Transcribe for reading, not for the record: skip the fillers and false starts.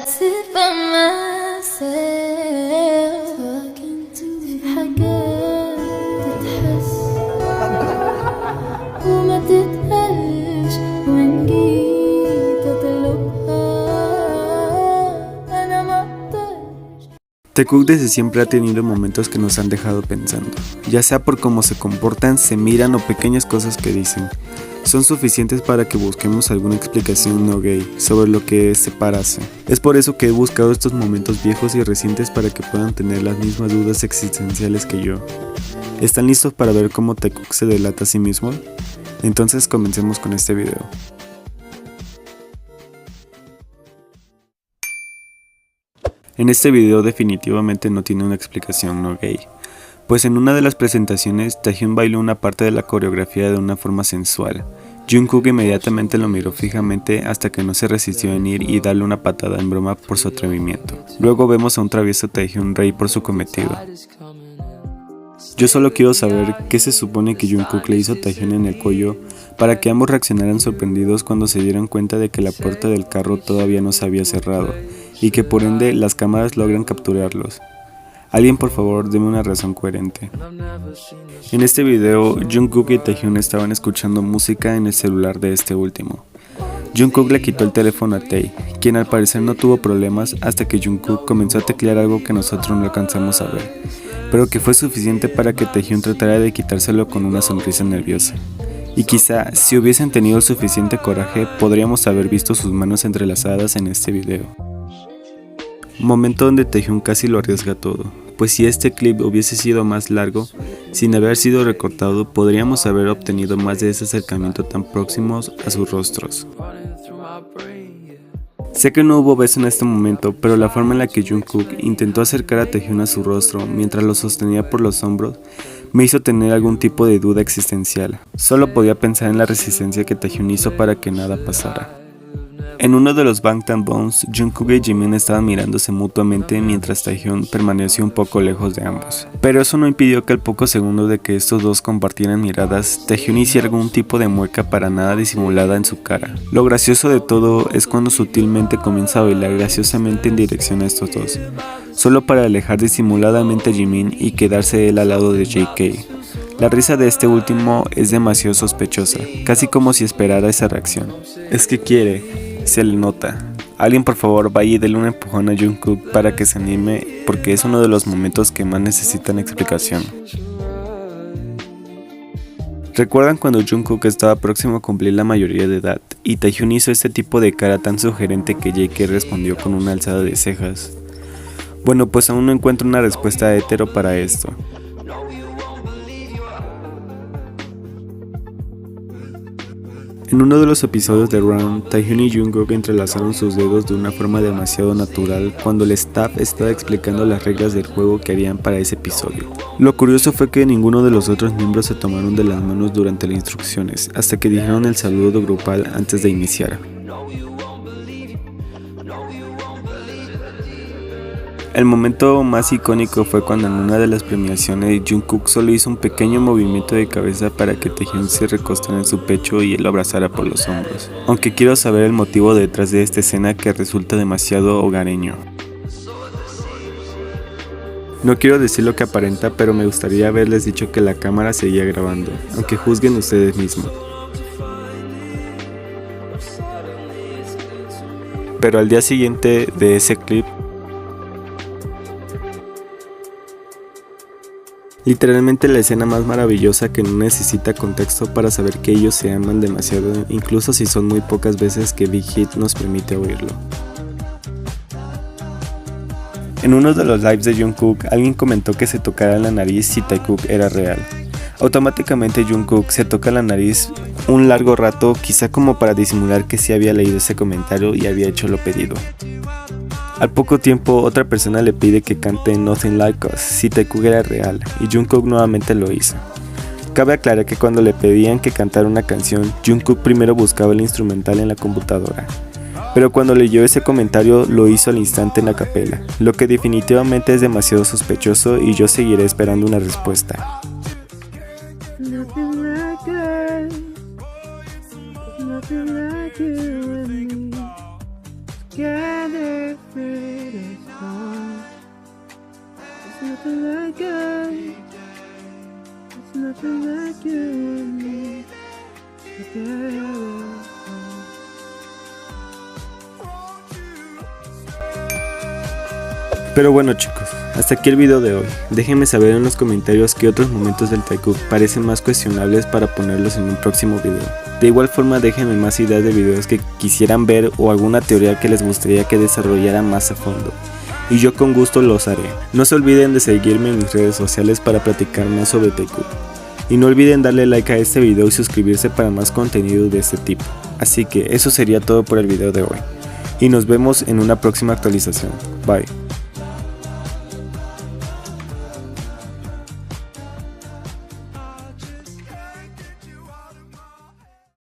sit by myself talking to حاجات تتحس وما تتقالش وإن جيت أطلبها أنا ما أقدرش. Taekook desde siempre ha tenido momentos que nos han dejado pensando, ya sea por cómo se comportan, se miran o pequeñas cosas que dicen. Son suficientes para que busquemos alguna explicación no gay sobre lo que es separarse. Es por eso que he buscado estos momentos viejos y recientes para que puedan tener las mismas dudas existenciales que yo. ¿Están listos para ver cómo Taekook se delata a sí mismo? Entonces comencemos con este video. En este video definitivamente no tiene una explicación no gay, pues en una de las presentaciones Taehyun bailó una parte de la coreografía de una forma sensual. Jungkook inmediatamente lo miró fijamente hasta que no se resistió en ir y darle una patada en broma por su atrevimiento. Luego vemos a un travieso Taehyun reír por su cometido. Yo solo quiero saber qué se supone que Jungkook le hizo a Taehyun en el cuello para que ambos reaccionaran sorprendidos cuando se dieron cuenta de que la puerta del carro todavía no se había cerrado y que por ende las cámaras logran capturarlos. Alguien por favor deme una razón coherente. En este video, Jungkook y Taehyun estaban escuchando música en el celular de este último. Jungkook le quitó el teléfono a Tae, quien al parecer no tuvo problemas hasta que Jungkook comenzó a teclear algo que nosotros no alcanzamos a ver, pero que fue suficiente para que Taehyun tratara de quitárselo con una sonrisa nerviosa. Y quizá, si hubiesen tenido el suficiente coraje, podríamos haber visto sus manos entrelazadas en este video. Momento donde Taehyun casi lo arriesga todo, pues si este clip hubiese sido más largo, sin haber sido recortado, podríamos haber obtenido más de ese acercamiento tan próximos a sus rostros. Sé que no hubo beso en este momento, pero la forma en la que Jungkook intentó acercar a Taehyun a su rostro mientras lo sostenía por los hombros me hizo tener algún tipo de duda existencial. Solo podía pensar en la resistencia que Taehyun hizo para que nada pasara. En uno de los Bangtan Bones, Jungkook y Jimin estaban mirándose mutuamente mientras Taehyun permaneció un poco lejos de ambos. Pero eso no impidió que al poco segundo de que estos dos compartieran miradas, Taehyun hiciera algún tipo de mueca para nada disimulada en su cara. Lo gracioso de todo es cuando sutilmente comienza a bailar graciosamente en dirección a estos dos, solo para alejar disimuladamente a Jimin y quedarse él al lado de JK. La risa de este último es demasiado sospechosa, casi como si esperara esa reacción. Es que quiere. Se le nota. Alguien por favor vaya y dele un empujón a Jungkook para que se anime, porque es uno de los momentos que más necesitan explicación. ¿Recuerdan cuando Jungkook estaba próximo a cumplir la mayoría de edad y Taehyun hizo este tipo de cara tan sugerente que JK respondió con una alzada de cejas? Bueno, pues aún no encuentro una respuesta hetero para esto. En uno de los episodios de Round, Taehyun y Jungkook entrelazaron sus dedos de una forma demasiado natural cuando el staff estaba explicando las reglas del juego que harían para ese episodio. Lo curioso fue que ninguno de los otros miembros se tomaron de las manos durante las instrucciones, hasta que dijeron el saludo grupal antes de iniciar. El momento más icónico fue cuando en una de las premiaciones Jungkook solo hizo un pequeño movimiento de cabeza para que Taehyun se recostara en su pecho y él lo abrazara por los hombros. Aunque quiero saber el motivo detrás de esta escena que resulta demasiado hogareño. No quiero decir lo que aparenta, pero me gustaría haberles dicho que la cámara seguía grabando, aunque juzguen ustedes mismos. Pero al día siguiente de ese clip, literalmente la escena más maravillosa que no necesita contexto para saber que ellos se aman demasiado, incluso si son muy pocas veces que Big Hit nos permite oírlo. En uno de los lives de Jungkook, alguien comentó que se tocara la nariz si Taekook era real. Automáticamente Jungkook se toca la nariz un largo rato, quizá como para disimular que sí había leído ese comentario y había hecho lo pedido. Al poco tiempo, otra persona le pide que cante Nothing Like Us si Taekook era real, y Jungkook nuevamente lo hizo. Cabe aclarar que cuando le pedían que cantara una canción, Jungkook primero buscaba el instrumental en la computadora, pero cuando leyó ese comentario lo hizo al instante en a capela, lo que definitivamente es demasiado sospechoso y yo seguiré esperando una respuesta. Nothing like you and me together. afraid of home. There's nothing like you. There's nothing like you and me. Together. Pero bueno chicos, hasta aquí el video de hoy. Déjenme saber en los comentarios qué otros momentos del Taekook parecen más cuestionables para ponerlos en un próximo video. De igual forma déjenme más ideas de videos que quisieran ver o alguna teoría que les gustaría que desarrollara más a fondo. Y yo con gusto los haré. No se olviden de seguirme en mis redes sociales para platicar más sobre Taekook. Y no olviden darle like a este video y suscribirse para más contenido de este tipo. Así que eso sería todo por el video de hoy. Y nos vemos en una próxima actualización. Bye.